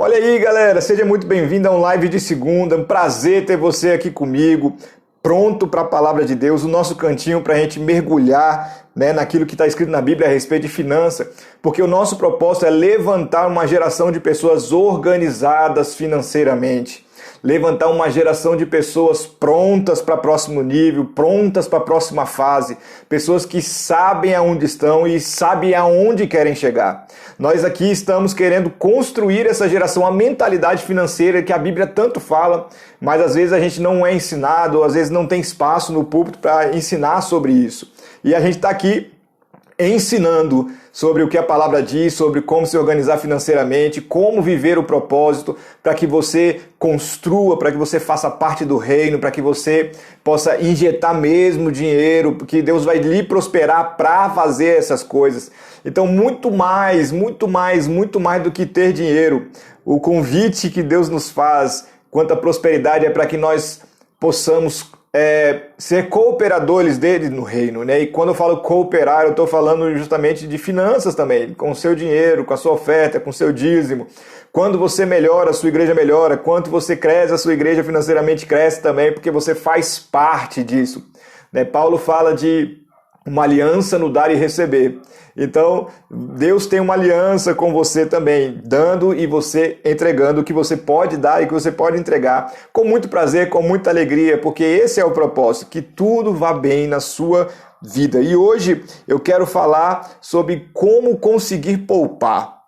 Olha aí, galera, seja muito bem-vindo a um live de segunda. Um prazer ter você aqui comigo, pronto para a palavra de Deus, o nosso cantinho para a gente mergulhar, naquilo que está escrito na Bíblia a respeito de finança, porque o nosso propósito é levantar uma geração de pessoas organizadas financeiramente. Levantar uma geração de pessoas prontas para o próximo nível, prontas para a próxima fase, pessoas que sabem aonde estão e sabem aonde querem chegar. Nós aqui estamos querendo construir essa geração, a mentalidade financeira que a Bíblia tanto fala, mas às vezes a gente não é ensinado, às vezes não tem espaço no púlpito para ensinar sobre isso. E a gente está aqui ensinando sobre o que a palavra diz, sobre como se organizar financeiramente, como viver o propósito, para que você construa, para que você faça parte do reino, para que você possa injetar mesmo dinheiro, porque Deus vai lhe prosperar para fazer essas coisas. Então, muito mais do que ter dinheiro. O convite que Deus nos faz quanto à prosperidade é para que nós possamos ser cooperadores dele no reino, E quando eu falo cooperar, eu estou falando justamente de finanças também, com o seu dinheiro, com a sua oferta, com o seu dízimo. Quando você melhora, a sua igreja melhora. Quanto você cresce, a sua igreja financeiramente cresce também, porque você faz parte disso. Paulo fala de uma aliança no dar e receber. Então, Deus tem uma aliança com você também, dando e você entregando o que você pode dar e o que você pode entregar, com muito prazer, com muita alegria, porque esse é o propósito, que tudo vá bem na sua vida. E hoje eu quero falar sobre como conseguir poupar.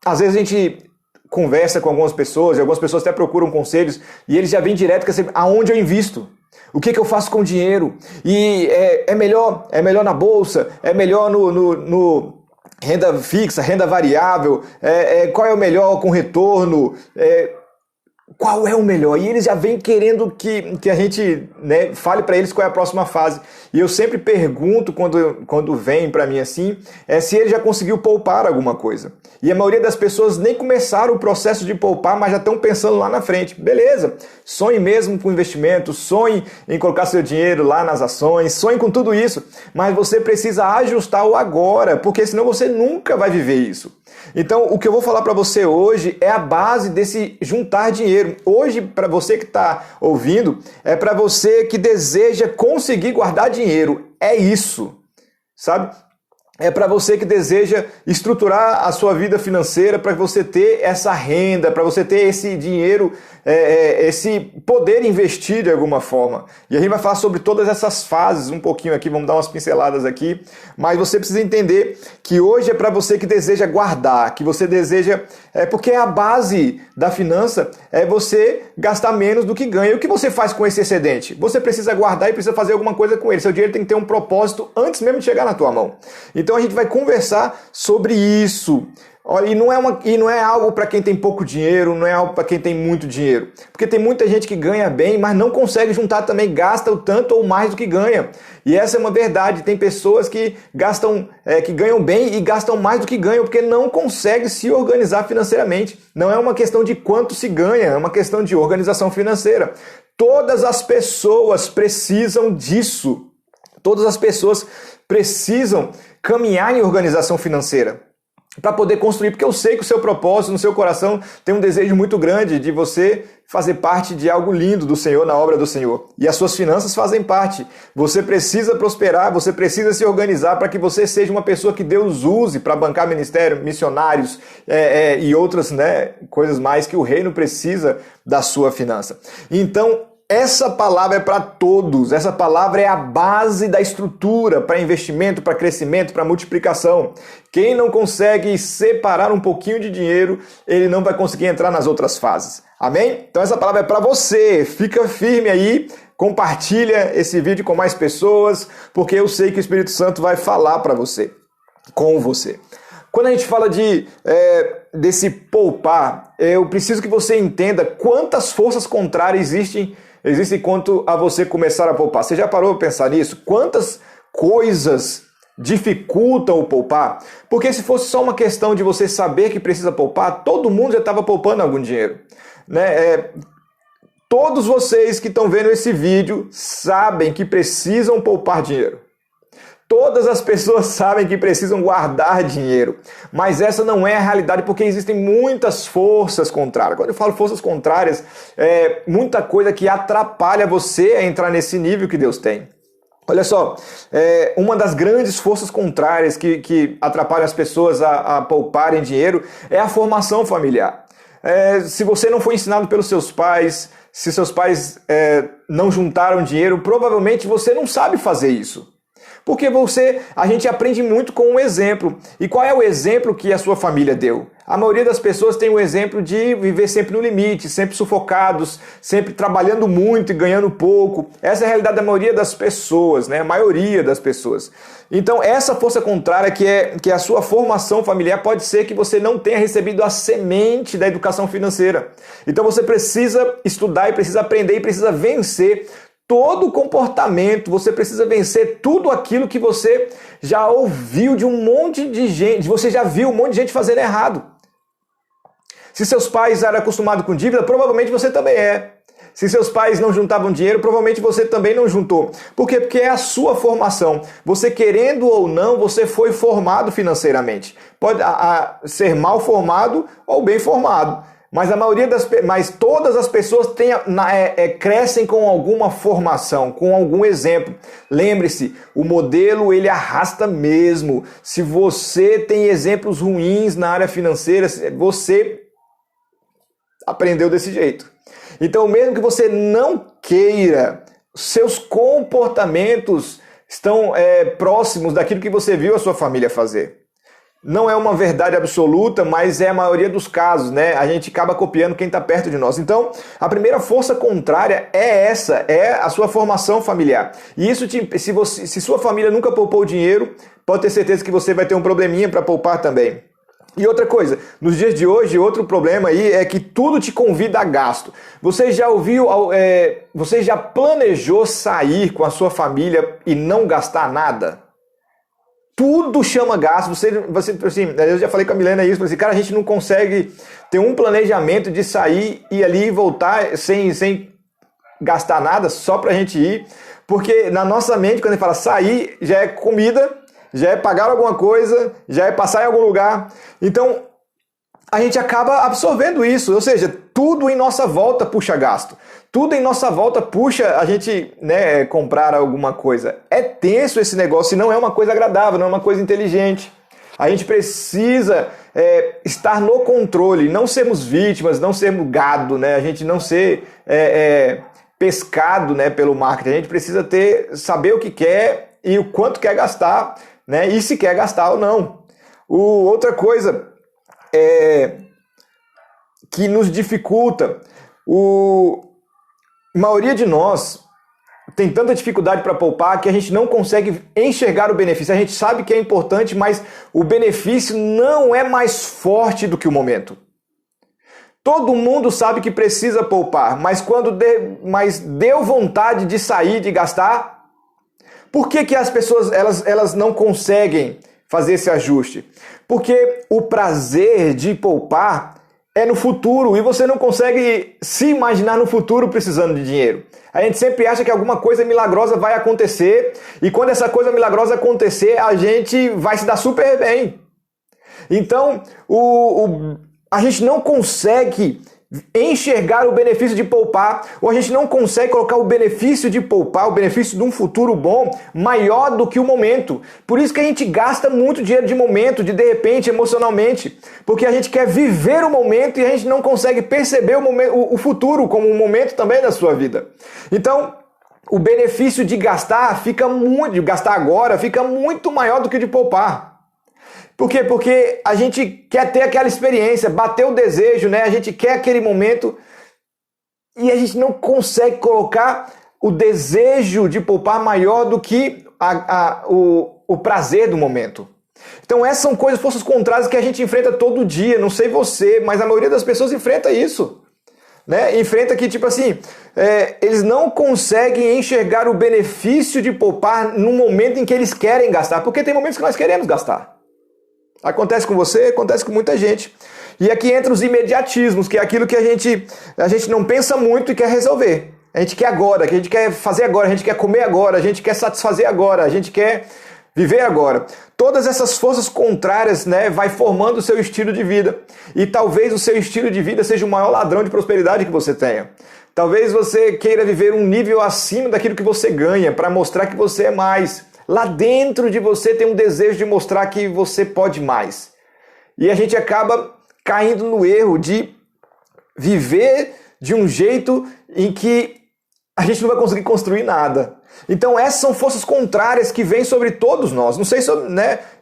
Às vezes a gente conversa com algumas pessoas, e algumas pessoas até procuram conselhos, e eles já vêm direto com aonde eu invisto? O que eu faço com o dinheiro? E é melhor na bolsa? É melhor no renda fixa, renda variável? Qual é o melhor com retorno? Qual é o melhor? E eles já vêm querendo que a gente fale para eles qual é a próxima fase. E eu sempre pergunto quando vem para mim assim, se ele já conseguiu poupar alguma coisa. E a maioria das pessoas nem começaram o processo de poupar, mas já estão pensando lá na frente. Beleza, sonhe mesmo com investimento, sonhe em colocar seu dinheiro lá nas ações, sonhe com tudo isso. Mas você precisa ajustar o agora, porque senão você nunca vai viver isso. Então, o que eu vou falar para você hoje é a base desse juntar dinheiro. Hoje, para você que está ouvindo, é para você que deseja conseguir guardar dinheiro. É isso, sabe? É para você que deseja estruturar a sua vida financeira, para você ter essa renda, para você ter esse dinheiro, esse poder investir de alguma forma. E a gente vai falar sobre todas essas fases um pouquinho aqui, vamos dar umas pinceladas aqui, mas você precisa entender que hoje é para você que deseja guardar, que você deseja, porque a base da finança é você gastar menos do que ganha. E o que você faz com esse excedente? Você precisa guardar e precisa fazer alguma coisa com ele. Seu dinheiro tem que ter um propósito antes mesmo de chegar na tua mão. Então a gente vai conversar sobre isso. E não é algo para quem tem pouco dinheiro, não é algo para quem tem muito dinheiro. Porque tem muita gente que ganha bem, mas não consegue juntar também, gasta o tanto ou mais do que ganha. E essa é uma verdade. Tem pessoas que que ganham bem e gastam mais do que ganham, porque não conseguem se organizar financeiramente. Não é uma questão de quanto se ganha, é uma questão de organização financeira. Todas as pessoas precisam disso. Todas as pessoas precisam caminhar em organização financeira para poder construir, porque eu sei que o seu propósito, no seu coração, tem um desejo muito grande de você fazer parte de algo lindo do Senhor, na obra do Senhor. E as suas finanças fazem parte. Você precisa prosperar, você precisa se organizar para que você seja uma pessoa que Deus use para bancar ministério, missionários e outras coisas mais que o reino precisa da sua finança. Então, essa palavra é para todos, essa palavra é a base da estrutura para investimento, para crescimento, para multiplicação. Quem não consegue separar um pouquinho de dinheiro, ele não vai conseguir entrar nas outras fases. Amém? Então essa palavra é para você, fica firme aí, compartilha esse vídeo com mais pessoas, porque eu sei que o Espírito Santo vai falar para você, com você. Quando a gente fala desse poupar, eu preciso que você entenda quantas forças contrárias existem quanto a você começar a poupar. Você já parou para pensar nisso? Quantas coisas dificultam o poupar? Porque se fosse só uma questão de você saber que precisa poupar, todo mundo já estava poupando algum dinheiro. Todos vocês que estão vendo esse vídeo sabem que precisam poupar dinheiro. Todas as pessoas sabem que precisam guardar dinheiro, mas essa não é a realidade porque existem muitas forças contrárias. Quando eu falo forças contrárias, é muita coisa que atrapalha você a entrar nesse nível que Deus tem. Olha só, uma das grandes forças contrárias que atrapalham as pessoas a pouparem dinheiro é a formação familiar. Se você não foi ensinado pelos seus pais, se seus pais não juntaram dinheiro, provavelmente você não sabe fazer isso. Porque a gente aprende muito com o exemplo. E qual é o exemplo que a sua família deu? A maioria das pessoas tem o exemplo de viver sempre no limite, sempre sufocados, sempre trabalhando muito e ganhando pouco. Essa é a realidade da maioria das pessoas, né? A maioria das pessoas. Então, essa força contrária que é a sua formação familiar, pode ser que você não tenha recebido a semente da educação financeira. Então, você precisa estudar e precisa aprender e precisa vencer todo o comportamento, você precisa vencer tudo aquilo que você já ouviu de um monte de gente, você já viu um monte de gente fazendo errado. Se seus pais eram acostumados com dívida, provavelmente você também é. Se seus pais não juntavam dinheiro, provavelmente você também não juntou. Por quê? Porque é a sua formação. Você querendo ou não, você foi formado financeiramente. Pode ser mal formado ou bem formado. Mas todas as pessoas crescem com alguma formação, com algum exemplo. Lembre-se, o modelo ele arrasta mesmo. Se você tem exemplos ruins na área financeira, você aprendeu desse jeito. Então, mesmo que você não queira, seus comportamentos estão próximos daquilo que você viu a sua família fazer. Não é uma verdade absoluta, mas é a maioria dos casos, né? A gente acaba copiando quem está perto de nós. Então, a primeira força contrária é a sua formação familiar. E isso, se sua família nunca poupou dinheiro, pode ter certeza que você vai ter um probleminha para poupar também. E outra coisa, nos dias de hoje, outro problema aí é que tudo te convida a gasto. Você já planejou sair com a sua família e não gastar nada? Tudo chama gasto. Assim, eu já falei com a Milena isso, assim, cara, a gente não consegue ter um planejamento de sair e ali voltar sem gastar nada, só pra gente ir, porque na nossa mente, quando a gente fala sair, já é comida, já é pagar alguma coisa, já é passar em algum lugar. Então, a gente acaba absorvendo isso, ou seja, tudo em nossa volta puxa gasto. Tudo em nossa volta puxa a gente, né, comprar alguma coisa. É tenso esse negócio e não é uma coisa agradável, não é uma coisa inteligente. A gente precisa estar no controle, não sermos vítimas, não sermos gado, né? A gente não ser pescado, né, pelo marketing. A gente precisa saber o que quer e o quanto quer gastar, né? E se quer gastar ou não. Outra coisa que nos dificulta, a maioria de nós tem tanta dificuldade para poupar que a gente não consegue enxergar o benefício. A gente sabe que é importante, mas o benefício não é mais forte do que o momento. Todo mundo sabe que precisa poupar, mas mas deu vontade de sair, de gastar. Por que as pessoas elas não conseguem fazer esse ajuste? Porque o prazer de poupar é no futuro e você não consegue se imaginar no futuro precisando de dinheiro. A gente sempre acha que alguma coisa milagrosa vai acontecer e quando essa coisa milagrosa acontecer, a gente vai se dar super bem. Então, a gente não consegue enxergar o benefício de poupar, ou a gente não consegue colocar o benefício de poupar, o benefício de um futuro bom, maior do que o momento. Por isso que a gente gasta muito dinheiro de momento, de repente, emocionalmente, porque a gente quer viver o momento e a gente não consegue perceber o futuro como um momento também da sua vida. Então, o benefício de gastar agora fica muito maior do que o de poupar. Por quê? Porque a gente quer ter aquela experiência, bater o desejo, né? A gente quer aquele momento e a gente não consegue colocar o desejo de poupar maior do que o prazer do momento. Então essas são forças contrárias que a gente enfrenta todo dia. Não sei você, mas a maioria das pessoas enfrenta isso. Né? Enfrenta que, tipo assim, eles não conseguem enxergar o benefício de poupar no momento em que eles querem gastar. Porque tem momentos que nós queremos gastar. Acontece com você, acontece com muita gente. E aqui entra os imediatismos, que é aquilo que a gente não pensa muito e quer resolver. A gente quer agora, que a gente quer fazer agora, a gente quer comer agora, a gente quer satisfazer agora, a gente quer Viver agora. Todas essas forças contrárias, né, vai formando o seu estilo de vida. E talvez o seu estilo de vida seja o maior ladrão de prosperidade que você tenha. Talvez você queira viver um nível acima daquilo que você ganha, para mostrar que você é mais. Lá dentro de você tem um desejo de mostrar que você pode mais. E a gente acaba caindo no erro de viver de um jeito em que a gente não vai conseguir construir nada. Então essas são forças contrárias que vêm sobre todos nós. Não sei se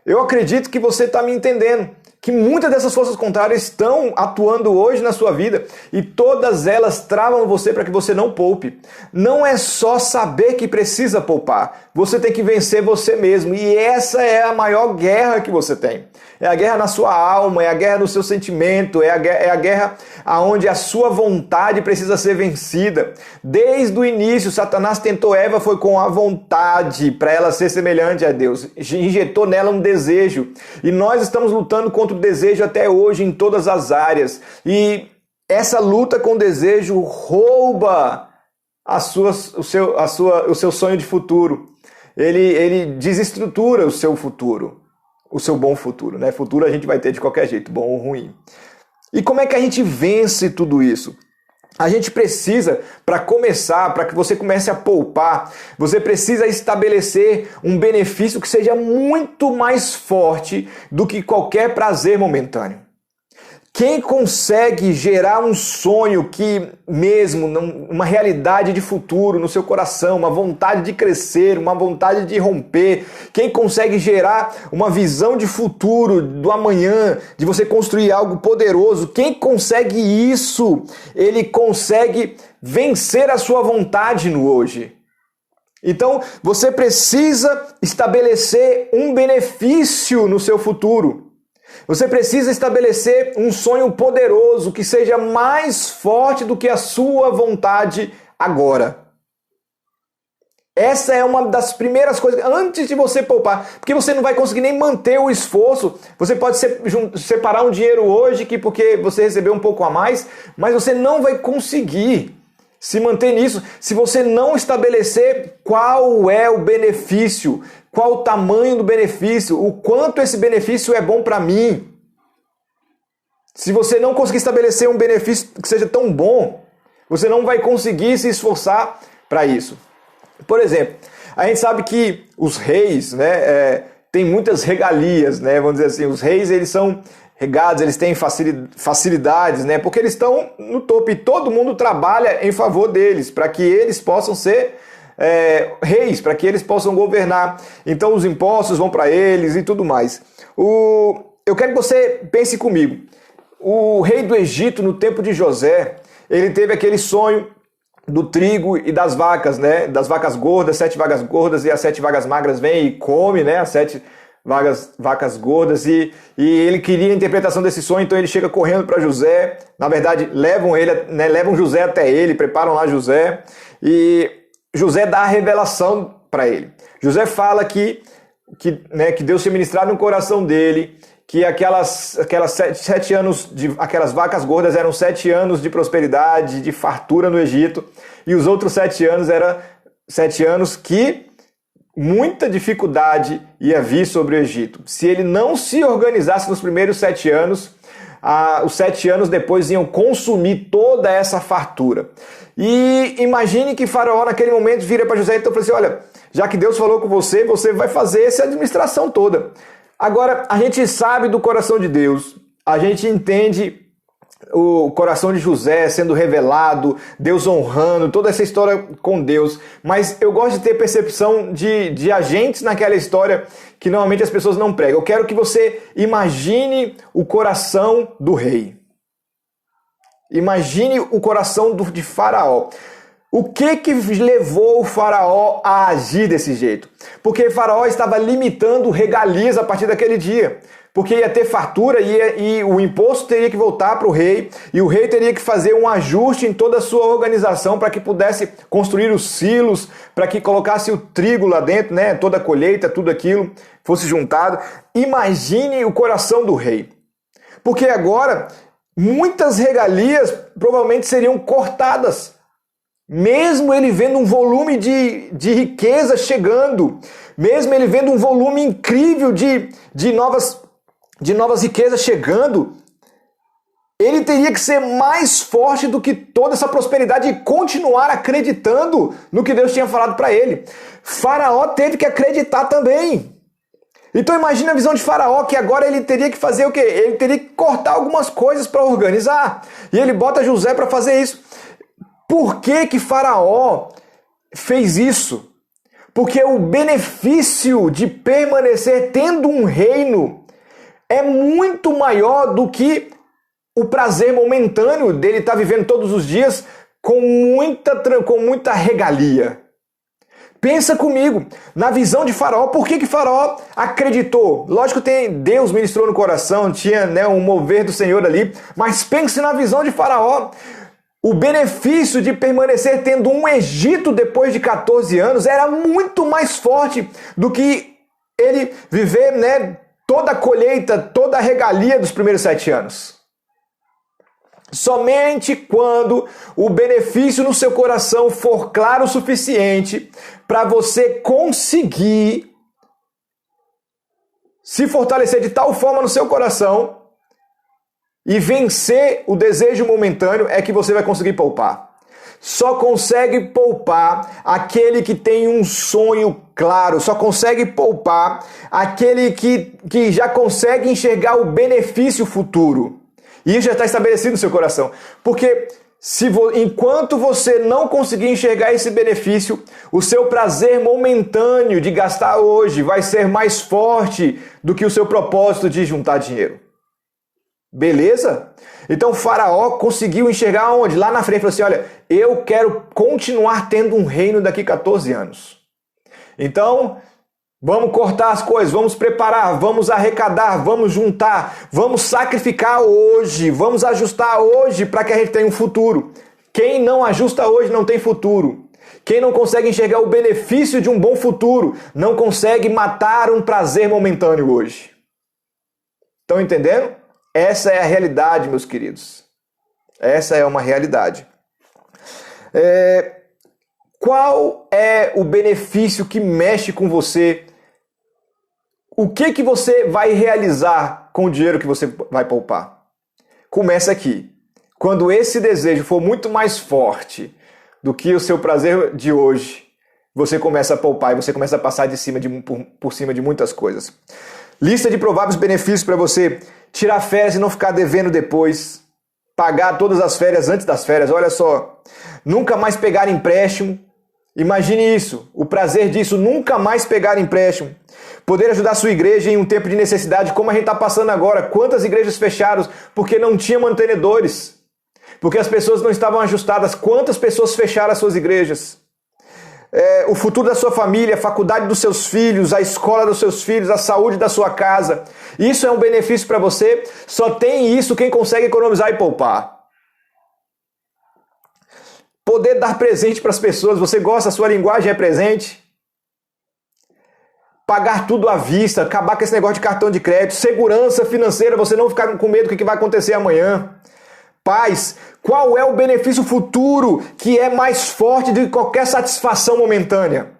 eu acredito que você está me entendendo. Que muitas dessas forças contrárias estão atuando hoje na sua vida e todas elas travam você para que você não poupe. Não é só saber que precisa poupar, você tem que vencer você mesmo e essa é a maior guerra que você tem. É a guerra na sua alma, é a guerra no seu sentimento, é a guerra onde a sua vontade precisa ser vencida. Desde o início, Satanás tentou Eva, foi com a vontade para ela ser semelhante a Deus. Injetou nela um desejo. E nós estamos lutando contra o desejo até hoje em todas as áreas. E essa luta com o desejo rouba o seu sonho de futuro. Ele desestrutura o seu futuro. O seu bom futuro, né? Futuro a gente vai ter de qualquer jeito, bom ou ruim. E como é que a gente vence tudo isso? A gente precisa, para começar, para que você comece a poupar, você precisa estabelecer um benefício que seja muito mais forte do que qualquer prazer momentâneo. Quem consegue gerar um sonho que mesmo, uma realidade de futuro no seu coração, uma vontade de crescer, uma vontade de romper, quem consegue gerar uma visão de futuro, do amanhã, de você construir algo poderoso, quem consegue isso, ele consegue vencer a sua vontade no hoje. Então, você precisa estabelecer um benefício no seu futuro. Você precisa estabelecer um sonho poderoso que seja mais forte do que a sua vontade agora. Essa é uma das primeiras coisas, antes de você poupar, porque você não vai conseguir nem manter o esforço. Você pode separar um dinheiro hoje porque você recebeu um pouco a mais, mas você não vai conseguir se manter nisso se você não estabelecer qual é o benefício, qual o tamanho do benefício, o quanto esse benefício é bom para mim. Se você não conseguir estabelecer um benefício que seja tão bom, você não vai conseguir se esforçar para isso. Por exemplo, a gente sabe que os reis, né, têm muitas regalias, né, vamos dizer assim, os reis eles são regados, eles têm facilidades, né, porque eles estão no topo e todo mundo trabalha em favor deles, para que eles possam ser reis, para que eles possam governar. Então os impostos vão para eles e tudo mais. Eu quero que você pense comigo. O rei do Egito, no tempo de José, ele teve aquele sonho do trigo e das vacas, né? Das vacas gordas, 7 vacas gordas, e as 7 vacas magras vêm e come, né? As 7 vacas gordas, e ele queria a interpretação desse sonho, então ele chega correndo para José. Na verdade, levam José até ele, preparam lá José, e José dá a revelação para ele. José fala que Deus tinha ministrado no coração dele, que aquelas 7 anos, aquelas vacas gordas eram 7 anos de prosperidade, de fartura no Egito, e os outros 7 anos eram 7 anos que muita dificuldade ia vir sobre o Egito. Se ele não se organizasse nos primeiros 7 anos, os 7 anos depois iam consumir toda essa fartura. E imagine que Faraó naquele momento vira para José e então fala assim, olha, já que Deus falou com você, você vai fazer essa administração toda. Agora, a gente sabe do coração de Deus, a gente entende o coração de José sendo revelado, Deus honrando, toda essa história com Deus, mas eu gosto de ter percepção de agentes naquela história que normalmente as pessoas não pregam. Eu quero que você imagine o coração do rei. Imagine o coração de Faraó. O que levou o Faraó a agir desse jeito? Porque Faraó estava limitando regalias a partir daquele dia. Porque ia ter fartura e o imposto teria que voltar para o rei, e o rei teria que fazer um ajuste em toda a sua organização para que pudesse construir os silos, para que colocasse o trigo lá dentro, né? Toda a colheita, tudo aquilo fosse juntado. Imagine o coração do rei. Porque agora muitas regalias provavelmente seriam cortadas. mesmo ele vendo um volume de riqueza chegando, mesmo ele vendo um volume incrível de novas riquezas chegando, ele teria que ser mais forte do que toda essa prosperidade e continuar acreditando no que Deus tinha falado para ele. Faraó teve que acreditar também. Então imagine a visão de Faraó, que agora ele teria que fazer o quê? Ele teria que cortar algumas coisas para organizar. E ele bota José para fazer isso. Por que Faraó fez isso? Porque o benefício de permanecer tendo um reino é muito maior do que o prazer momentâneo dele estar vivendo todos os dias com muita regalia. Pensa comigo, na visão de Faraó, por que Faraó acreditou? Lógico que Deus ministrou no coração, tinha um mover do Senhor ali, mas pense na visão de Faraó. O benefício de permanecer tendo um Egito depois de 14 anos era muito mais forte do que ele viver toda a colheita, toda a regalia dos primeiros 7 anos. Somente quando o benefício no seu coração for claro o suficiente para você conseguir se fortalecer de tal forma no seu coração e vencer o desejo momentâneo é que você vai conseguir poupar. Só consegue poupar aquele que tem um sonho claro, só consegue poupar aquele que já consegue enxergar o benefício futuro. E isso já está estabelecido no seu coração. Porque enquanto você não conseguir enxergar esse benefício, o seu prazer momentâneo de gastar hoje vai ser mais forte do que o seu propósito de juntar dinheiro. Beleza? Então Faraó conseguiu enxergar onde? Lá na frente, falou assim, olha, eu quero continuar tendo um reino daqui a 14 anos. Então, vamos cortar as coisas, vamos preparar, vamos arrecadar, vamos juntar, vamos sacrificar hoje, vamos ajustar hoje para que a gente tenha um futuro. Quem não ajusta hoje não tem futuro. Quem não consegue enxergar o benefício de um bom futuro, não consegue matar um prazer momentâneo hoje. Estão entendendo? Essa é a realidade, meus queridos. Essa é uma realidade. Qual é o benefício que mexe com você? O que você vai realizar com o dinheiro que você vai poupar? Começa aqui. Quando esse desejo for muito mais forte do que o seu prazer de hoje, você começa a poupar e você começa a passar por cima de muitas coisas. Lista de prováveis benefícios para você tirar férias e não ficar devendo depois. Pagar todas as férias antes das férias. Olha só. Nunca mais pegar empréstimo. Imagine isso. O prazer disso. Nunca mais pegar empréstimo. Poder ajudar a sua igreja em um tempo de necessidade, como a gente está passando agora. Quantas igrejas fecharam porque não tinha mantenedores? Porque as pessoas não estavam ajustadas. Quantas pessoas fecharam as suas igrejas? O futuro da sua família, a faculdade dos seus filhos, a escola dos seus filhos, a saúde da sua casa. Isso é um benefício para você? Só tem isso quem consegue economizar e poupar. Poder dar presente para as pessoas. Você gosta, a sua linguagem é presente? Pagar tudo à vista, acabar com esse negócio de cartão de crédito, segurança financeira, você não ficar com medo do que vai acontecer amanhã. Paz, qual é o benefício futuro que é mais forte do que qualquer satisfação momentânea?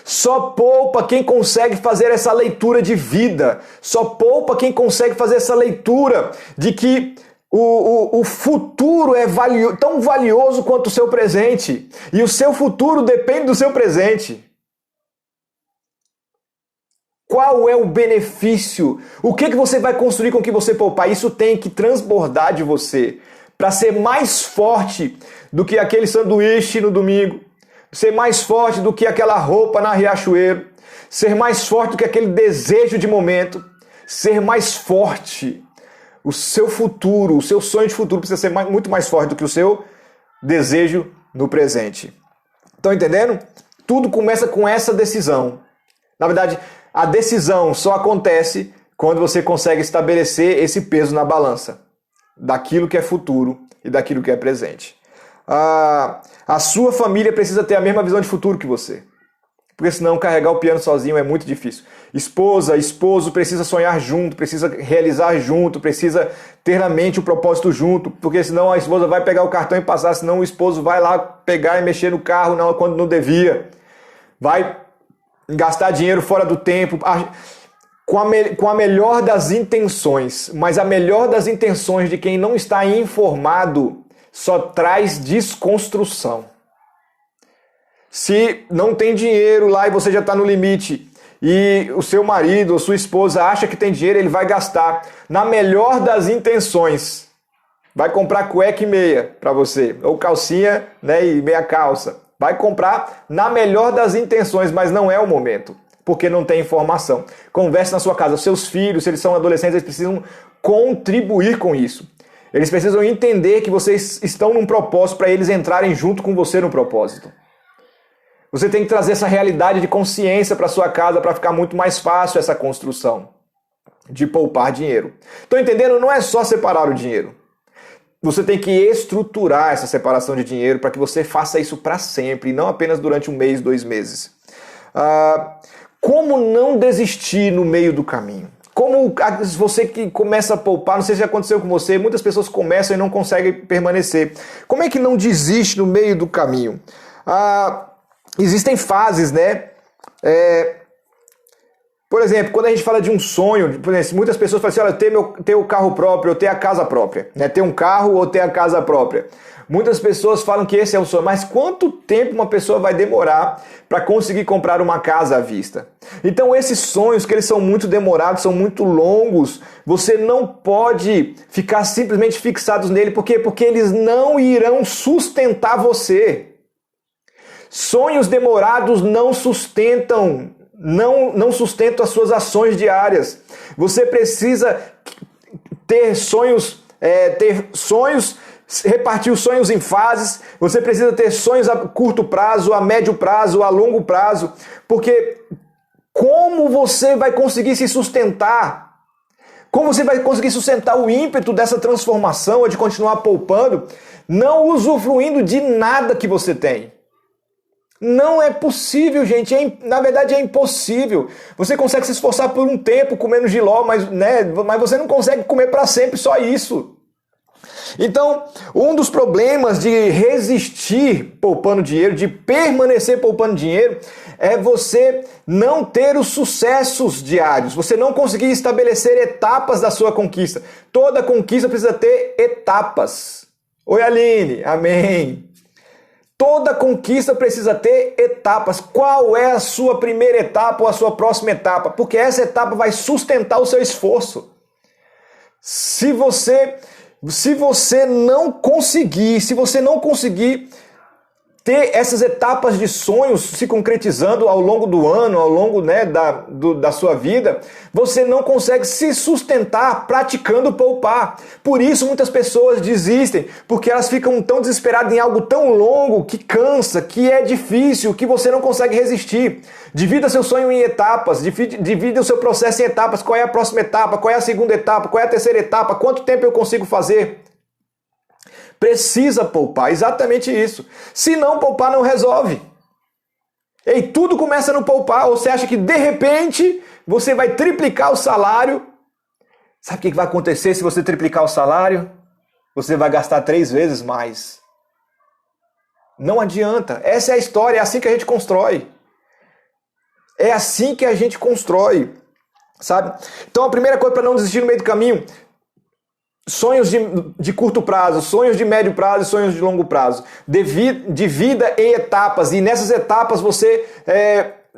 Só poupa quem consegue fazer essa leitura de vida. Só poupa quem consegue fazer essa leitura de que o futuro é tão valioso quanto o seu presente. E o seu futuro depende do seu presente. Qual é o benefício? O que você vai construir com o que você poupar? Isso tem que transbordar de você. Para ser mais forte do que aquele sanduíche no domingo, ser mais forte do que aquela roupa na Riachuelo, ser mais forte do que aquele desejo de momento, ser mais forte. O seu futuro, o seu sonho de futuro precisa ser muito mais forte do que o seu desejo no presente. Estão entendendo? Tudo começa com essa decisão. Na verdade, a decisão só acontece quando você consegue estabelecer esse peso na balança daquilo que é futuro e daquilo que é presente. A sua família precisa ter a mesma visão de futuro que você. Porque senão carregar o piano sozinho é muito difícil. Esposa, esposo precisa sonhar junto, precisa realizar junto, precisa ter na mente o propósito junto, porque senão a esposa vai pegar o cartão e passar, senão o esposo vai lá pegar e mexer no carro quando não devia. Vai gastar dinheiro fora do tempo, com a melhor das intenções, mas a melhor das intenções de quem não está informado só traz desconstrução. Se não tem dinheiro lá e você já está no limite, e o seu marido ou sua esposa acha que tem dinheiro, ele vai gastar na melhor das intenções. Vai comprar cueca e meia para você, ou calcinha, né, e meia calça. Vai comprar na melhor das intenções, mas não é o momento, porque não tem informação. Converse na sua casa. Os seus filhos, se eles são adolescentes, eles precisam contribuir com isso. Eles precisam entender que vocês estão num propósito para eles entrarem junto com você no propósito. Você tem que trazer essa realidade de consciência para sua casa para ficar muito mais fácil essa construção de poupar dinheiro. Estão entendendo? Não é só separar o dinheiro. Você tem que estruturar essa separação de dinheiro para que você faça isso para sempre e não apenas durante 1 mês, 2 meses. Como não desistir no meio do caminho? Como você que começa a poupar, não sei se já aconteceu com você, muitas pessoas começam e não conseguem permanecer. Como é que não desiste no meio do caminho? Existem fases, né? Por exemplo, quando a gente fala de um sonho, por exemplo, muitas pessoas falam assim, olha, ter o carro próprio ou ter a casa própria. Né? Ter um carro ou ter a casa própria. Muitas pessoas falam que esse é o sonho, mas quanto tempo uma pessoa vai demorar para conseguir comprar uma casa à vista? Então esses sonhos, que eles são muito demorados, são muito longos, você não pode ficar simplesmente fixados nele. Por quê? Porque eles não irão sustentar você. Sonhos demorados não sustentam as suas ações diárias. Você precisa ter sonhos, repartir os sonhos em fases. Você precisa ter sonhos a curto prazo, a médio prazo, a longo prazo. Porque como você vai conseguir se sustentar? Como você vai conseguir sustentar o ímpeto dessa transformação ou de continuar poupando, não usufruindo de nada que você tem? Não é possível, gente. Na verdade é impossível. Você consegue se esforçar por um tempo comendo jiló, mas você não consegue comer para sempre só isso. Então, um dos problemas de resistir poupando dinheiro, de permanecer poupando dinheiro, é você não ter os sucessos diários. Você não conseguir estabelecer etapas da sua conquista. Toda conquista precisa ter etapas. Oi, Aline. Amém. Toda conquista precisa ter etapas. Qual é a sua primeira etapa ou a sua próxima etapa? Porque essa etapa vai sustentar o seu esforço. Se você não conseguir ter essas etapas de sonhos se concretizando ao longo do ano, ao longo da sua vida, você não consegue se sustentar praticando poupar. Por isso muitas pessoas desistem, porque elas ficam tão desesperadas em algo tão longo, que cansa, que é difícil, que você não consegue resistir. Divida seu sonho em etapas, divida o seu processo em etapas. Qual é a próxima etapa? Qual é a segunda etapa? Qual é a terceira etapa? Quanto tempo eu consigo fazer? Precisa poupar, exatamente isso. Se não poupar, não resolve. E tudo começa no poupar. Ou você acha que de repente você vai triplicar o salário? Sabe o que vai acontecer se você triplicar o salário? Você vai gastar 3 vezes mais. Não adianta. Essa é a história, é assim que a gente constrói. É assim que a gente constrói, sabe? Então a primeira coisa para não desistir no meio do caminho: sonhos de curto prazo, sonhos de médio prazo e sonhos de longo prazo. Divida em etapas, e nessas etapas você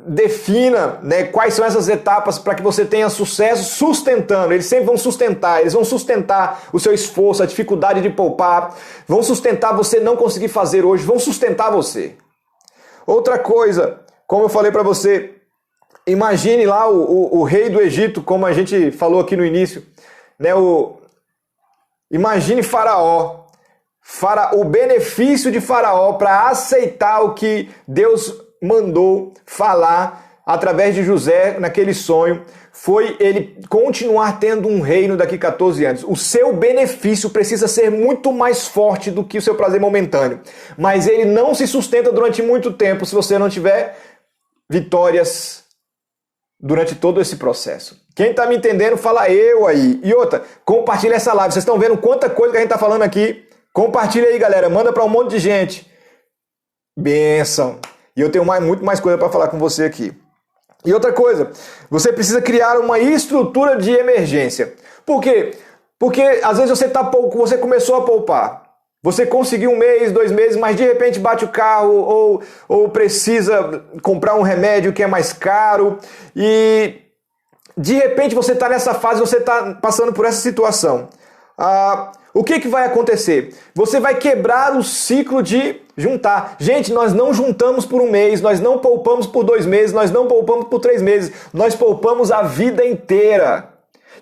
defina, né, quais são essas etapas para que você tenha sucesso sustentando. Eles sempre vão sustentar, eles vão sustentar o seu esforço, a dificuldade de poupar, vão sustentar você não conseguir fazer hoje, vão sustentar você. Outra coisa, como eu falei para você, imagine lá o rei do Egito, como a gente falou aqui no início, né, imagine Faraó, o benefício de Faraó para aceitar o que Deus mandou falar através de José naquele sonho, foi ele continuar tendo um reino daqui a 14 anos. O seu benefício precisa ser muito mais forte do que o seu prazer momentâneo, mas ele não se sustenta durante muito tempo se você não tiver vitórias durante todo esse processo. Quem está me entendendo, fala eu aí. E outra, compartilha essa live. Vocês estão vendo quanta coisa que a gente está falando aqui? Compartilha aí, galera. Manda para um monte de gente. Bênção. E eu tenho muito mais coisa para falar com você aqui. E outra coisa, você precisa criar uma estrutura de emergência. Por quê? Porque às vezes você começou a poupar. Você conseguiu 1 mês, 2 meses, mas de repente bate o carro ou precisa comprar um remédio que é mais caro e de repente você está nessa fase, você está passando por essa situação. O que vai acontecer? Você vai quebrar o ciclo de juntar. Gente, nós não juntamos por 1 mês, nós não poupamos por 2 meses, nós não poupamos por 3 meses, nós poupamos a vida inteira.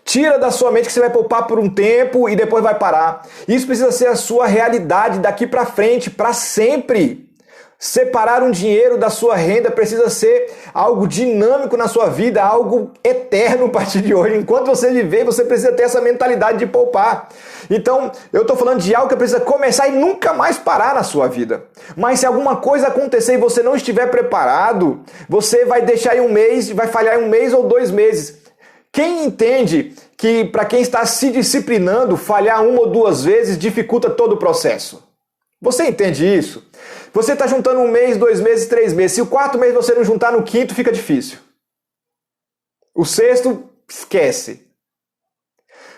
Tira da sua mente que você vai poupar por um tempo e depois vai parar. Isso precisa ser a sua realidade daqui para frente, para sempre. Separar um dinheiro da sua renda precisa ser algo dinâmico na sua vida, algo eterno a partir de hoje. Enquanto você viver, você precisa ter essa mentalidade de poupar. Então, eu estou falando de algo que precisa começar e nunca mais parar na sua vida. Mas se alguma coisa acontecer e você não estiver preparado, você vai deixar em 1 mês, vai falhar em 1 mês ou 2 meses. Quem entende que para quem está se disciplinando, falhar 1 ou 2 vezes dificulta todo o processo? Você entende isso? Você está juntando 1 mês, 2 meses, 3 meses. Se o 4º mês você não juntar, no 5º fica difícil. O 6º, esquece.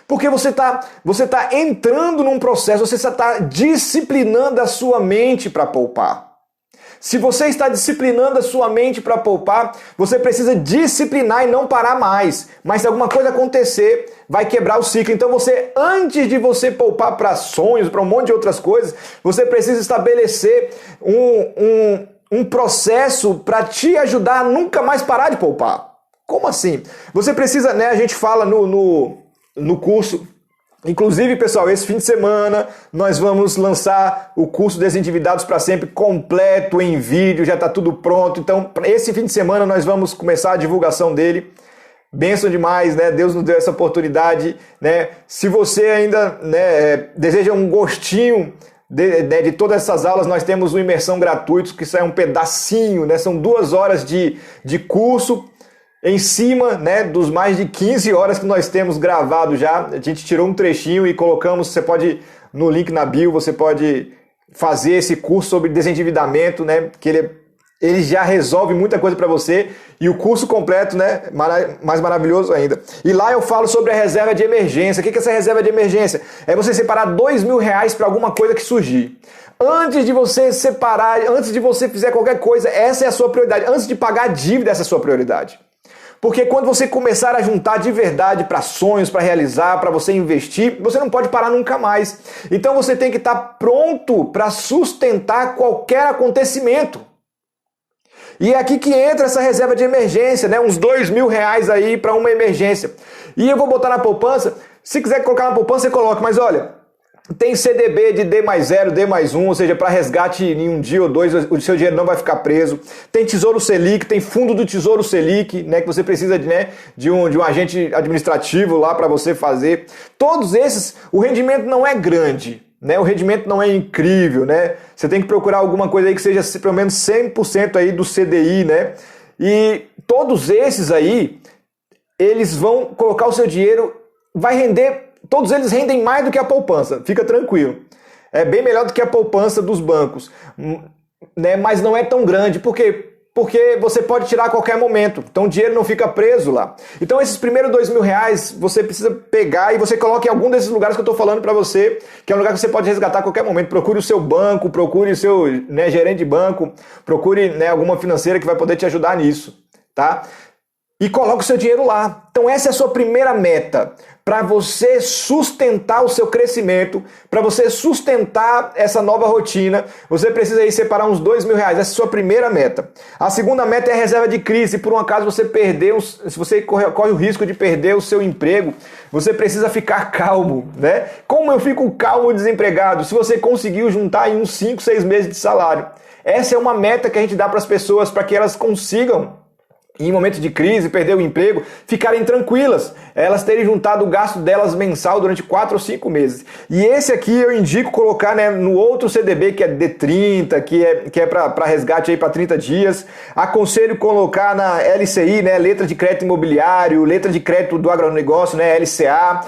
Porque você tá entrando num processo, você está disciplinando a sua mente para poupar. Se você está disciplinando a sua mente para poupar, você precisa disciplinar e não parar mais. Mas se alguma coisa acontecer, vai quebrar o ciclo. Então antes de você poupar para sonhos, para um monte de outras coisas, você precisa estabelecer um processo para te ajudar a nunca mais parar de poupar. Como assim? Você precisa, a gente fala no curso. Inclusive, pessoal, esse fim de semana nós vamos lançar o curso Desendividados para Sempre completo em vídeo, já está tudo pronto. Então, esse fim de semana nós vamos começar a divulgação dele. Bênção demais, né? Deus nos deu essa oportunidade, né? Se você ainda deseja um gostinho de todas essas aulas, nós temos o Imersão Gratuito, que isso é um pedacinho, né? São 2 horas de curso. Em cima, dos mais de 15 horas que nós temos gravado já, a gente tirou um trechinho e colocamos, você pode, no link na bio, você pode fazer esse curso sobre desendividamento, que ele já resolve muita coisa para você, e o curso completo, mais maravilhoso ainda. E lá eu falo sobre a reserva de emergência. O que é essa reserva de emergência? É você separar R$2.000 para alguma coisa que surgir. Antes de você separar, antes de você fizer qualquer coisa, essa é a sua prioridade. Antes de pagar a dívida, essa é a sua prioridade. Porque quando você começar a juntar de verdade para sonhos, para realizar, para você investir, você não pode parar nunca mais. Então você tem que estar pronto para sustentar qualquer acontecimento. E é aqui que entra essa reserva de emergência, uns R$2.000 aí para uma emergência. E eu vou botar na poupança, se quiser colocar na poupança, você coloca, mas olha, tem CDB de D+0, D+1, ou seja, para resgate em 1 dia ou 2, o seu dinheiro não vai ficar preso. Tem Tesouro Selic, tem fundo do Tesouro Selic, que você precisa de um agente administrativo lá para você fazer. Todos esses, o rendimento não é grande, o rendimento não é incrível, Você tem que procurar alguma coisa aí que seja pelo menos 100% aí do CDI, E todos esses aí, eles vão colocar o seu dinheiro, vai render. Todos eles rendem mais do que a poupança, fica tranquilo. É bem melhor do que a poupança dos bancos, mas não é tão grande. Por quê? Porque você pode tirar a qualquer momento, então o dinheiro não fica preso lá. Então esses primeiros R$2.000 você precisa pegar e você coloca em algum desses lugares que eu estou falando para você, que é um lugar que você pode resgatar a qualquer momento. Procure o seu banco, procure o seu gerente de banco, procure alguma financeira que vai poder te ajudar nisso, tá? E coloca o seu dinheiro lá. Então essa é a sua primeira meta. Para você sustentar o seu crescimento, para você sustentar essa nova rotina, você precisa aí separar uns R$2.000. Essa é a sua primeira meta. A segunda meta é a reserva de crise. Se por um acaso você se você corre o risco de perder o seu emprego, você precisa ficar calmo, Como eu fico calmo desempregado? Se você conseguiu juntar em uns 5, 6 meses de salário. Essa é uma meta que a gente dá para as pessoas, para que elas consigam em momentos de crise, perder o emprego, ficarem tranquilas, elas terem juntado o gasto delas mensal durante 4 ou 5 meses. E esse aqui eu indico colocar, né, no outro CDB, que é D30, que é para resgate aí para 30 dias. Aconselho colocar na LCI, né, letra de crédito imobiliário, letra de crédito do agronegócio, né, LCA,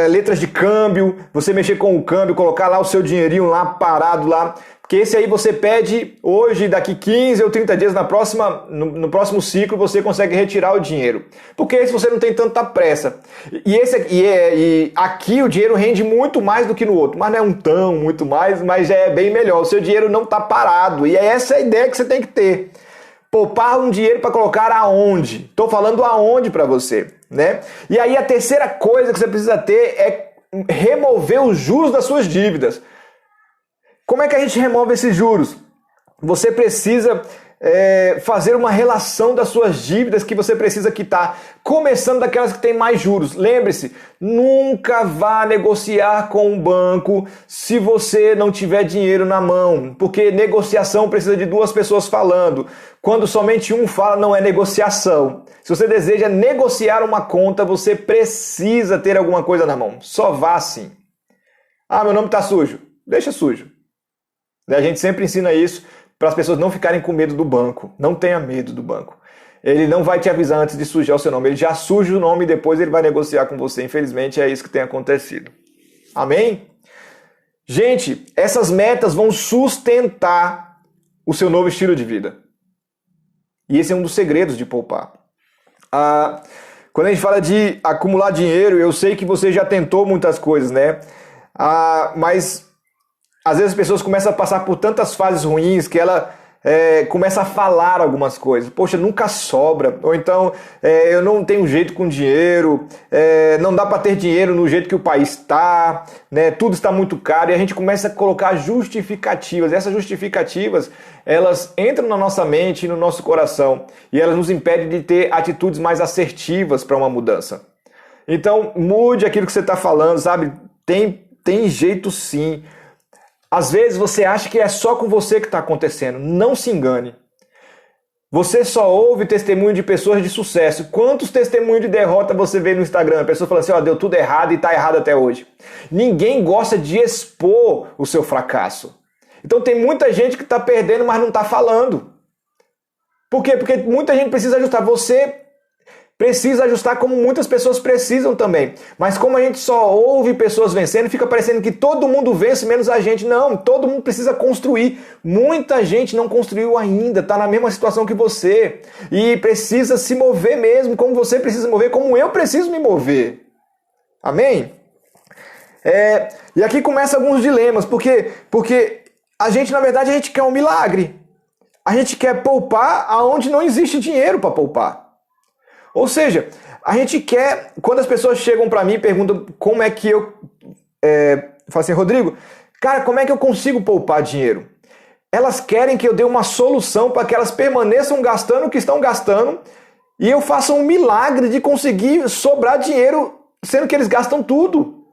letras de câmbio, você mexer com o câmbio, colocar lá o seu dinheirinho lá parado lá. Porque esse aí você pede hoje, daqui 15 ou 30 dias, no próximo ciclo, você consegue retirar o dinheiro. Porque esse você não tem tanta pressa. E aqui o dinheiro rende muito mais do que no outro. Mas não é muito mais, mas já é bem melhor. O seu dinheiro não está parado. E é essa a ideia que você tem que ter. Poupar um dinheiro para colocar aonde? Estou falando aonde para você, né? E aí a terceira coisa que você precisa ter é remover os juros das suas dívidas. Como é que a gente remove esses juros? Você precisa fazer uma relação das suas dívidas que você precisa quitar, começando daquelas que têm mais juros. Lembre-se, nunca vá negociar com um banco se você não tiver dinheiro na mão, porque negociação precisa de 2 pessoas falando. Quando somente um fala, não é negociação. Se você deseja negociar uma conta, você precisa ter alguma coisa na mão. Só vá assim. Ah, meu nome está sujo. Deixa sujo. A gente sempre ensina isso para as pessoas não ficarem com medo do banco. Não tenha medo do banco. Ele não vai te avisar antes de sujar o seu nome. Ele já suja o nome e depois ele vai negociar com você. Infelizmente é isso que tem acontecido. Amém? Gente, essas metas vão sustentar o seu novo estilo de vida. E esse é um dos segredos de poupar. Quando a gente fala de acumular dinheiro, eu sei que você já tentou muitas coisas, né? Mas às vezes as pessoas começam a passar por tantas fases ruins que ela começa a falar algumas coisas. Poxa, nunca sobra. Ou então, eu não tenho jeito com dinheiro, não dá para ter dinheiro no jeito que o país está, né? Tudo está muito caro. E a gente começa a colocar justificativas. Essas justificativas, elas entram na nossa mente e no nosso coração. E elas nos impedem de ter atitudes mais assertivas para uma mudança. Então, mude aquilo que você está falando, sabe? Tem jeito sim. Às vezes você acha que é só com você que está acontecendo. Não se engane. Você só ouve testemunho de pessoas de sucesso. Quantos testemunhos de derrota você vê no Instagram? A pessoa fala assim, deu tudo errado e está errado até hoje. Ninguém gosta de expor o seu fracasso. Então tem muita gente que está perdendo, mas não está falando. Por quê? Porque muita gente precisa ajustar. Você precisa ajustar como muitas pessoas precisam também. Mas como a gente só ouve pessoas vencendo, fica parecendo que todo mundo vence, menos a gente. Não, todo mundo precisa construir. Muita gente não construiu ainda, está na mesma situação que você. E precisa se mover mesmo, como você precisa mover, como eu preciso me mover. Amém? E aqui começam alguns dilemas, porque a gente, na verdade, a gente quer um milagre. A gente quer poupar aonde não existe dinheiro para poupar. Ou seja, a gente quer, quando as pessoas chegam para mim e perguntam como é que eu... Falo assim, Rodrigo, cara, como é que eu consigo poupar dinheiro? Elas querem que eu dê uma solução para que elas permaneçam gastando o que estão gastando e eu faça um milagre de conseguir sobrar dinheiro, sendo que eles gastam tudo.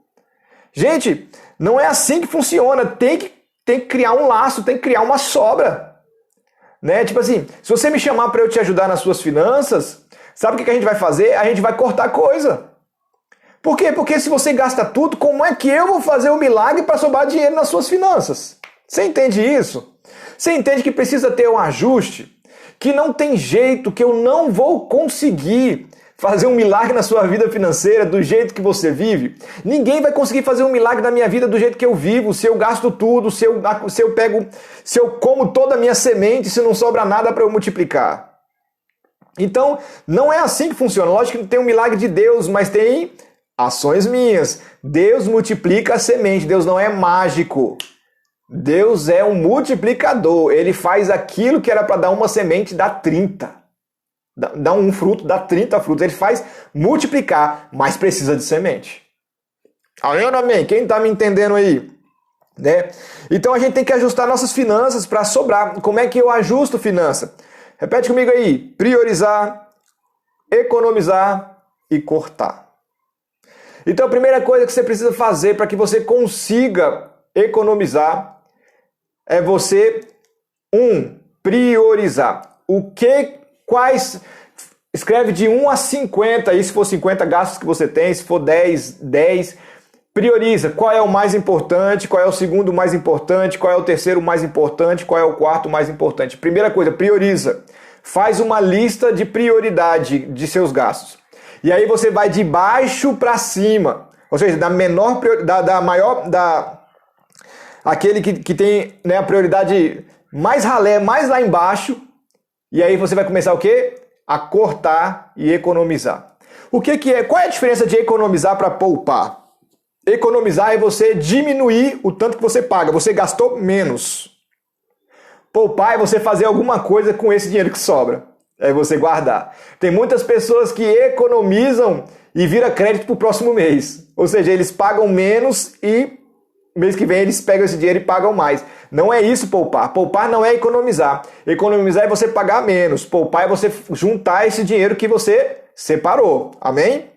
Gente, não é assim que funciona. Tem que criar um laço, tem que criar uma sobra. Né? Tipo assim, se você me chamar para eu te ajudar nas suas finanças... Sabe o que a gente vai fazer? A gente vai cortar coisa. Por quê? Porque se você gasta tudo, como é que eu vou fazer o milagre para sobrar dinheiro nas suas finanças? Você entende isso? Você entende que precisa ter um ajuste? Que não tem jeito, que eu não vou conseguir fazer um milagre na sua vida financeira do jeito que você vive? Ninguém vai conseguir fazer um milagre na minha vida do jeito que eu vivo, se eu gasto tudo, se eu como toda a minha semente, se não sobra nada para eu multiplicar. Então, não é assim que funciona. Lógico que tem um milagre de Deus, mas tem ações minhas. Deus multiplica a semente. Deus não é mágico. Deus é um multiplicador. Ele faz aquilo que era para dar uma semente, dá 30. Dá um fruto, dá 30 frutos. Ele faz multiplicar, mas precisa de semente. Amém ou não amém? Quem está me entendendo aí? Né? Então, a gente tem que ajustar nossas finanças para sobrar. Como é que eu ajusto finança? Repete comigo aí, priorizar, economizar e cortar. Então a primeira coisa que você precisa fazer para que você consiga economizar é você, priorizar. Escreve de 1 a 50, e se for 50 gastos que você tem, se for 10, 10. Prioriza qual é o mais importante, qual é o segundo mais importante, qual é o terceiro mais importante, qual é o quarto mais importante. Primeira coisa, prioriza. Faz uma lista de prioridade de seus gastos. E aí você vai de baixo para cima. Ou seja, da menor, aquele que tem, né, a prioridade mais ralé, mais lá embaixo. E aí você vai começar o quê? A cortar e economizar. O que é? Qual é a diferença de economizar para poupar? Economizar é você diminuir o tanto que você paga. Você gastou menos. Poupar é você fazer alguma coisa com esse dinheiro que sobra. É você guardar. Tem muitas pessoas que economizam e vira crédito para o próximo mês. Ou seja, eles pagam menos e mês que vem eles pegam esse dinheiro e pagam mais. Não é isso poupar. Poupar não é economizar. Economizar é você pagar menos. Poupar é você juntar esse dinheiro que você separou. Amém?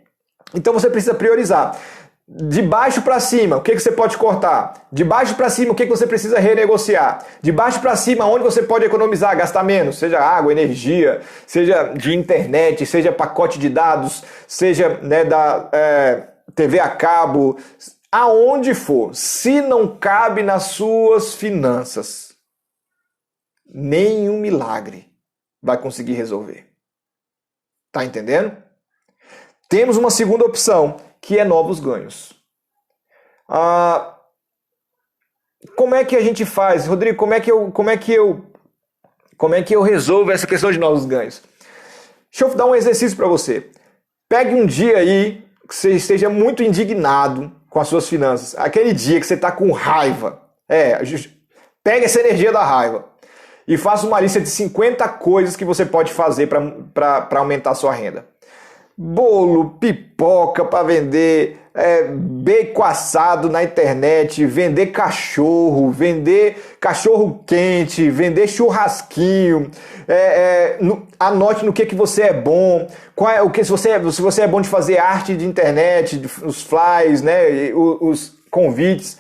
Então você precisa priorizar. De baixo para cima, o que você pode cortar? De baixo para cima, o que você precisa renegociar? De baixo para cima, onde você pode economizar, gastar menos? Seja água, energia, seja de internet, seja pacote de dados, seja, né, da TV a cabo, aonde for. Se não cabe nas suas finanças, nenhum milagre vai conseguir resolver. Tá entendendo? Temos uma segunda opção, que é novos ganhos. Como é que a gente faz? Rodrigo, como é que eu resolvo essa questão de novos ganhos? Deixa eu dar um exercício para você. Pegue um dia aí que você esteja muito indignado com as suas finanças. Aquele dia que você está com raiva. Pegue essa energia da raiva e faça uma lista de 50 coisas que você pode fazer para aumentar a sua renda. Bolo, pipoca para vender, bacon assado na internet, vender cachorro quente, vender churrasquinho, anote no que você é bom, se você é bom de fazer arte de internet, os flyers, né, os convites.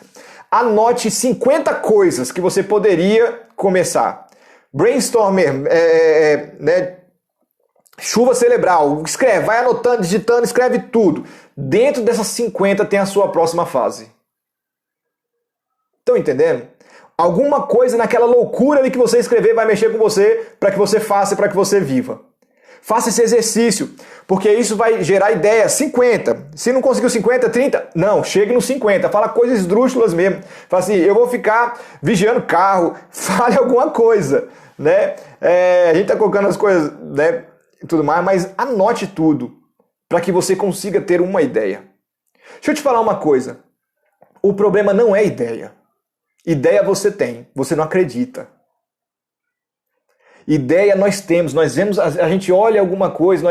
Anote 50 coisas que você poderia começar. Brainstormer, né? Chuva cerebral, escreve, vai anotando, digitando, escreve tudo. Dentro dessas 50 tem a sua próxima fase. Estão entendendo? Alguma coisa naquela loucura ali que você escrever vai mexer com você para que você faça, para que você viva. Faça esse exercício, porque isso vai gerar ideias. 50. Se não conseguiu 50, 30, não, chegue nos 50. Fala coisas esdrúxulas mesmo. Fala assim, eu vou ficar vigiando carro. Fale alguma coisa, né? A gente tá colocando as coisas, né, e tudo mais, mas anote tudo para que você consiga ter uma ideia. Deixa eu te falar uma coisa. O problema não é ideia. Ideia você tem, você não acredita. Ideia nós temos, nós vemos, a gente olha alguma coisa,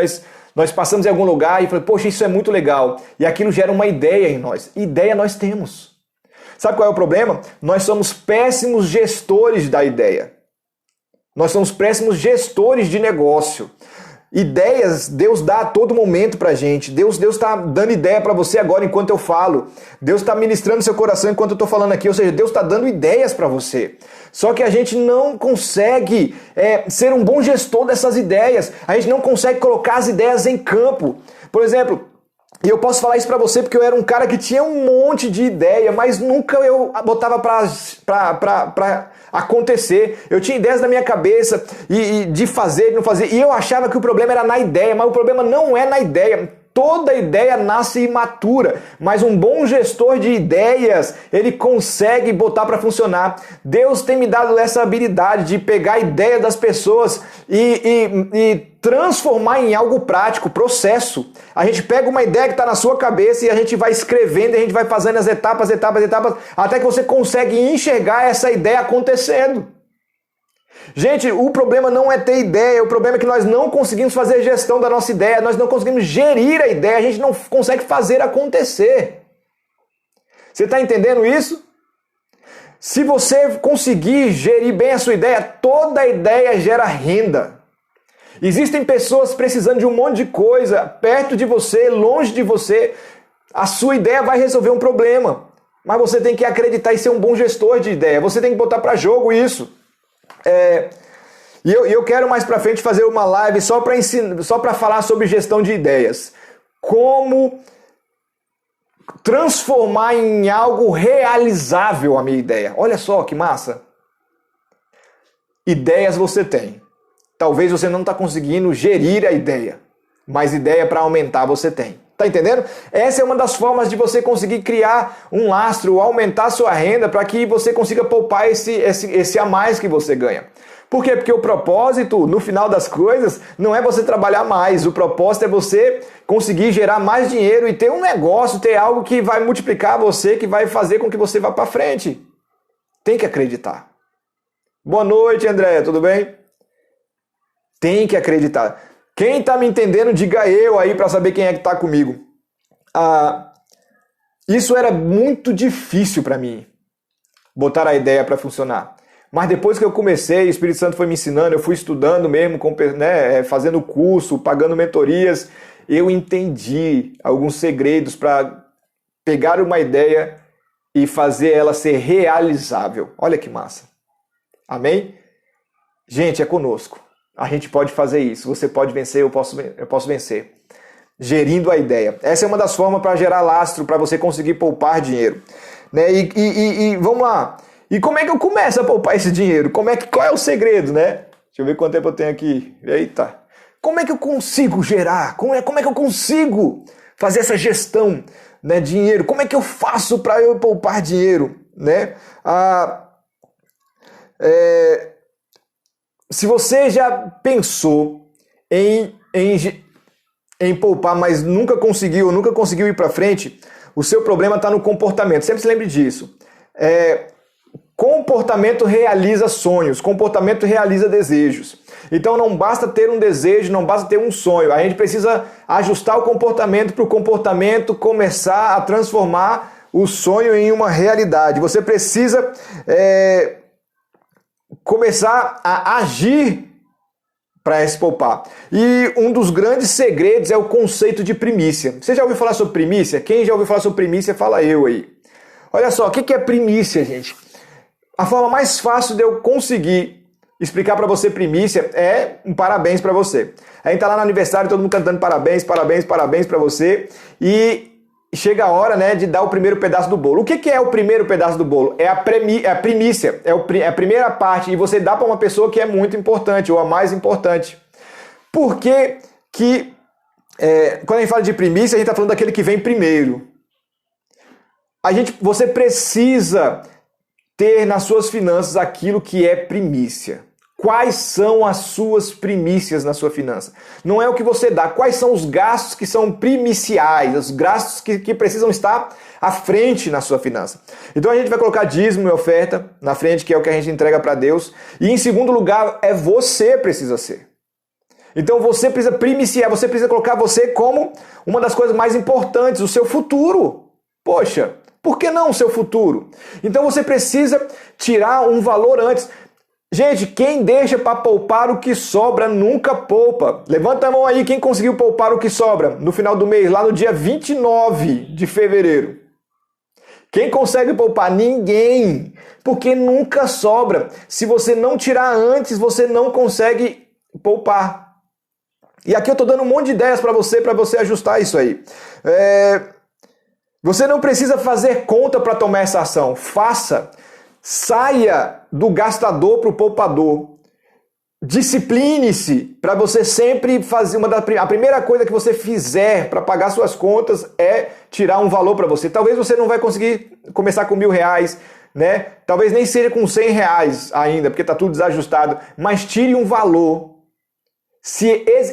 nós passamos em algum lugar e falamos, poxa, isso é muito legal. E aquilo gera uma ideia em nós. Ideia nós temos. Sabe qual é o problema? Nós somos péssimos gestores da ideia. Nós somos péssimos gestores de negócio. Ideias, Deus dá a todo momento pra gente. Deus está dando ideia para você agora enquanto eu falo. Deus está ministrando seu coração enquanto eu estou falando aqui. Ou seja, Deus está dando ideias para você. Só que a gente não consegue ser um bom gestor dessas ideias. A gente não consegue colocar as ideias em campo. Por exemplo, e eu posso falar isso para você porque eu era um cara que tinha um monte de ideia, mas nunca eu botava para acontecer. Eu tinha ideias na minha cabeça e de fazer, de não fazer, e eu achava que o problema era na ideia, mas o problema não é na ideia. Toda ideia nasce imatura, mas um bom gestor de ideias, ele consegue botar para funcionar. Deus tem me dado essa habilidade de pegar a ideia das pessoas e transformar em algo prático, processo. A gente pega uma ideia que está na sua cabeça e a gente vai escrevendo, e a gente vai fazendo as etapas, até que você consegue enxergar essa ideia acontecendo. Gente, o problema não é ter ideia, o problema é que nós não conseguimos fazer gestão da nossa ideia, nós não conseguimos gerir a ideia, a gente não consegue fazer acontecer. Você está entendendo isso? Se você conseguir gerir bem a sua ideia, toda ideia gera renda. Existem pessoas precisando de um monte de coisa, perto de você, longe de você. A sua ideia vai resolver um problema, mas você tem que acreditar e ser um bom gestor de ideia, você tem que botar para jogo isso. E eu quero mais pra frente fazer uma live só para ensinar, só para falar sobre gestão de ideias. Como transformar em algo realizável a minha ideia. Olha só que massa. Ideias você tem. Talvez você não está conseguindo gerir a ideia, mas ideia para aumentar você tem. Tá entendendo? Essa é uma das formas de você conseguir criar um lastro, aumentar a sua renda para que você consiga poupar esse a mais que você ganha. Por quê? Porque o propósito, no final das coisas, não é você trabalhar mais. O propósito é você conseguir gerar mais dinheiro e ter um negócio, ter algo que vai multiplicar você, que vai fazer com que você vá para frente. Tem que acreditar. Boa noite, André, tudo bem? Tem que acreditar. Quem está me entendendo, diga eu aí para saber quem é que está comigo. Isso era muito difícil para mim, botar a ideia para funcionar. Mas depois que eu comecei, o Espírito Santo foi me ensinando, eu fui estudando mesmo, fazendo curso, pagando mentorias, eu entendi alguns segredos para pegar uma ideia e fazer ela ser realizável. Olha que massa. Amém? Gente, é conosco. A gente pode fazer isso. Você pode vencer, eu posso vencer. Gerindo a ideia. Essa é uma das formas para gerar lastro, para você conseguir poupar dinheiro. Né? E vamos lá. E como é que eu começo a poupar esse dinheiro? Qual é o segredo, né? Deixa eu ver quanto tempo eu tenho aqui. Eita. Como é que eu consigo gerar? Como é que eu consigo fazer essa gestão, né, de dinheiro? Como é que eu faço para eu poupar dinheiro? Né? Se você já pensou em poupar, mas nunca conseguiu ir para frente, o seu problema está no comportamento. Sempre se lembre disso. Comportamento realiza sonhos, comportamento realiza desejos. Então não basta ter um desejo, não basta ter um sonho. A gente precisa ajustar o comportamento para o comportamento começar a transformar o sonho em uma realidade. Você precisa começar a agir para se poupar. E um dos grandes segredos é o conceito de primícia. Você já ouviu falar sobre primícia? Quem já ouviu falar sobre primícia, fala eu aí. Olha só, o que é primícia, gente? A forma mais fácil de eu conseguir explicar para você primícia é um parabéns para você. A gente tá lá no aniversário, todo mundo cantando parabéns, parabéns, parabéns para você, e chega a hora, né, de dar o primeiro pedaço do bolo. O que é o primeiro pedaço do bolo? É a primícia, é a primeira parte, e você dá para uma pessoa que é muito importante, ou a mais importante. Por que quando a gente fala de primícia, a gente está falando daquele que vem primeiro. Você precisa ter nas suas finanças aquilo que é primícia. Quais são as suas primícias na sua finança? Não é o que você dá. Quais são os gastos que são primiciais, os gastos que precisam estar à frente na sua finança? Então a gente vai colocar dízimo e oferta na frente, que é o que a gente entrega para Deus. E em segundo lugar, você precisa ser. Então você precisa primiciar, você precisa colocar você como uma das coisas mais importantes, o seu futuro. Poxa, por que não o seu futuro? Então você precisa tirar um valor antes. Gente, quem deixa para poupar o que sobra nunca poupa. Levanta a mão aí quem conseguiu poupar o que sobra no final do mês, lá no dia 29 de fevereiro. Quem consegue poupar? Ninguém. Porque nunca sobra. Se você não tirar antes, você não consegue poupar. E aqui eu estou dando um monte de ideias para você ajustar isso aí. Você não precisa fazer conta para tomar essa ação. Faça. Saia do gastador para o poupador. Discipline-se para você sempre fazer a primeira coisa que você fizer para pagar suas contas é tirar um valor para você. Talvez você não vai conseguir começar com R$1.000, né? Talvez nem seja com R$100 ainda, porque está tudo desajustado. Mas tire um valor.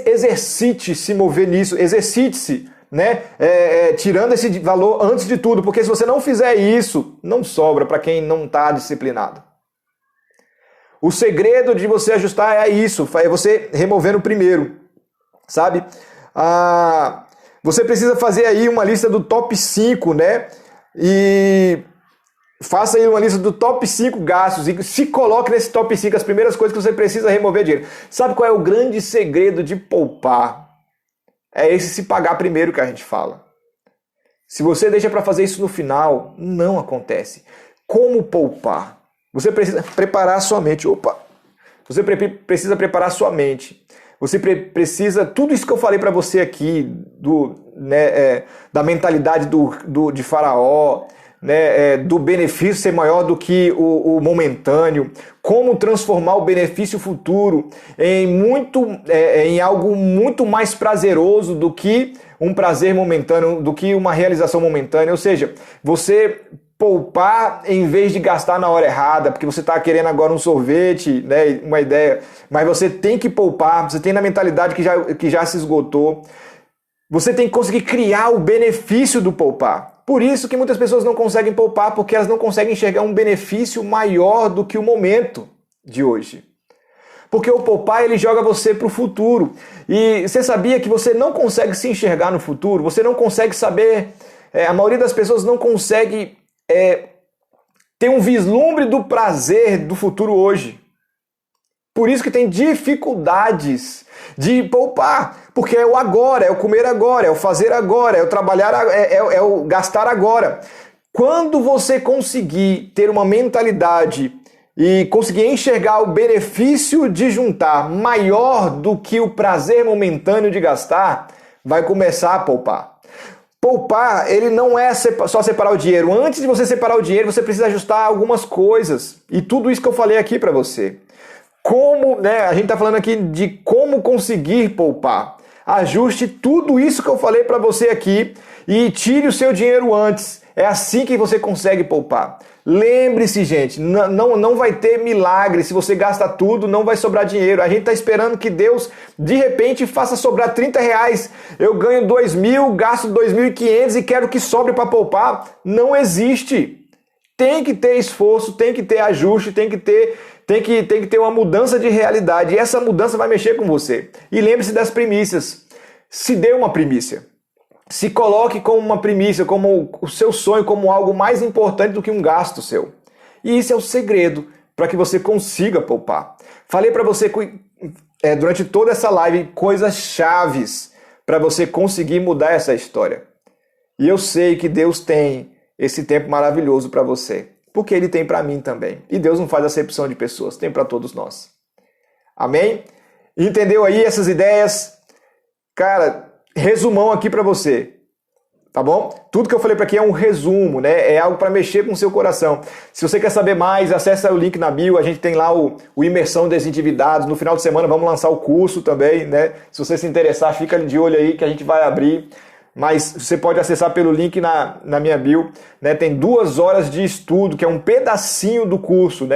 Exercite se mover nisso. Exercite-se. Né? Tirando esse valor antes de tudo, porque se você não fizer isso, não sobra para quem não está disciplinado. O segredo de você ajustar é isso, é você remover o primeiro, sabe? Você precisa fazer aí uma lista do top 5, né? E faça aí uma lista do top 5 gastos e se coloque nesse top 5 as primeiras coisas que você precisa remover dinheiro. Sabe qual é o grande segredo de poupar? É esse se pagar primeiro que a gente fala. Se você deixa para fazer isso no final, não acontece. Como poupar? Você precisa preparar a sua mente. Opa! Você precisa preparar sua mente. Você precisa, tudo isso que eu falei para você aqui, da mentalidade de Faraó, do benefício ser maior do que o momentâneo, como transformar o benefício futuro em algo muito mais prazeroso do que um prazer momentâneo, do que uma realização momentânea. Ou seja, você poupar em vez de gastar na hora errada, porque você está querendo agora um sorvete, uma ideia, mas você tem que poupar, você tem na mentalidade que já se esgotou. Você tem que conseguir criar o benefício do poupar. Por isso que muitas pessoas não conseguem poupar, porque elas não conseguem enxergar um benefício maior do que o momento de hoje. Porque o poupar, ele joga você para o futuro. E você sabia que você não consegue se enxergar no futuro? Você não consegue saber... a maioria das pessoas não consegue ter um vislumbre do prazer do futuro hoje. Por isso que tem dificuldades de poupar, porque é o agora, é o comer agora, é o fazer agora, é o trabalhar, é o gastar agora. Quando você conseguir ter uma mentalidade e conseguir enxergar o benefício de juntar maior do que o prazer momentâneo de gastar, vai começar a poupar. Poupar, ele não é só separar o dinheiro. Antes de você separar o dinheiro, você precisa ajustar algumas coisas. E tudo isso que eu falei aqui para você. A gente está falando aqui de como conseguir poupar. Ajuste tudo isso que eu falei para você aqui e tire o seu dinheiro antes. É assim que você consegue poupar. Lembre-se, gente, não vai ter milagre. Se você gasta tudo, não vai sobrar dinheiro. A gente está esperando que Deus, de repente, faça sobrar R$30. Eu ganho 2.000, gasto 2.500 e quero que sobre para poupar. Não existe. Tem que ter esforço, tem que ter ajuste, tem que ter uma mudança de realidade. E essa mudança vai mexer com você. E lembre-se das primícias. Se dê uma primícia. Se coloque como uma primícia, como o seu sonho, como algo mais importante do que um gasto seu. E isso é o segredo para que você consiga poupar. Falei para você durante toda essa live coisas chaves para você conseguir mudar essa história. E eu sei que Deus tem esse tempo maravilhoso para você, porque Ele tem para mim também. E Deus não faz acepção de pessoas, tem para todos nós. Amém? Entendeu aí essas ideias? Cara, resumão aqui para você, tá bom? Tudo que eu falei para aqui é um resumo, É algo para mexer com o seu coração. Se você quer saber mais, acesse o link na bio, a gente tem lá o Imersão Desentividados. No final de semana vamos lançar o curso também, Se você se interessar, fica de olho aí que a gente vai abrir. Mas você pode acessar pelo link na minha bio, Tem 2 horas de estudo, que é um pedacinho do curso,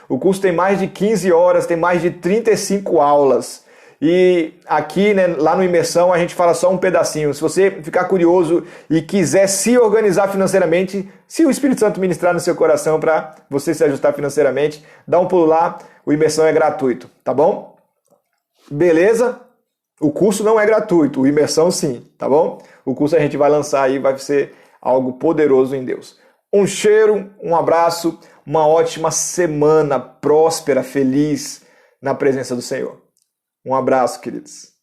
O curso tem mais de 15 horas, tem mais de 35 aulas. E aqui, lá no Imersão, a gente fala só um pedacinho. Se você ficar curioso e quiser se organizar financeiramente, se o Espírito Santo ministrar no seu coração para você se ajustar financeiramente, dá um pulo lá, o Imersão é gratuito, tá bom? Beleza? O curso não é gratuito, o Imersão sim, tá bom? O curso a gente vai lançar aí, vai ser algo poderoso em Deus. Um cheiro, um abraço, uma ótima semana próspera, feliz na presença do Senhor. Um abraço, queridos.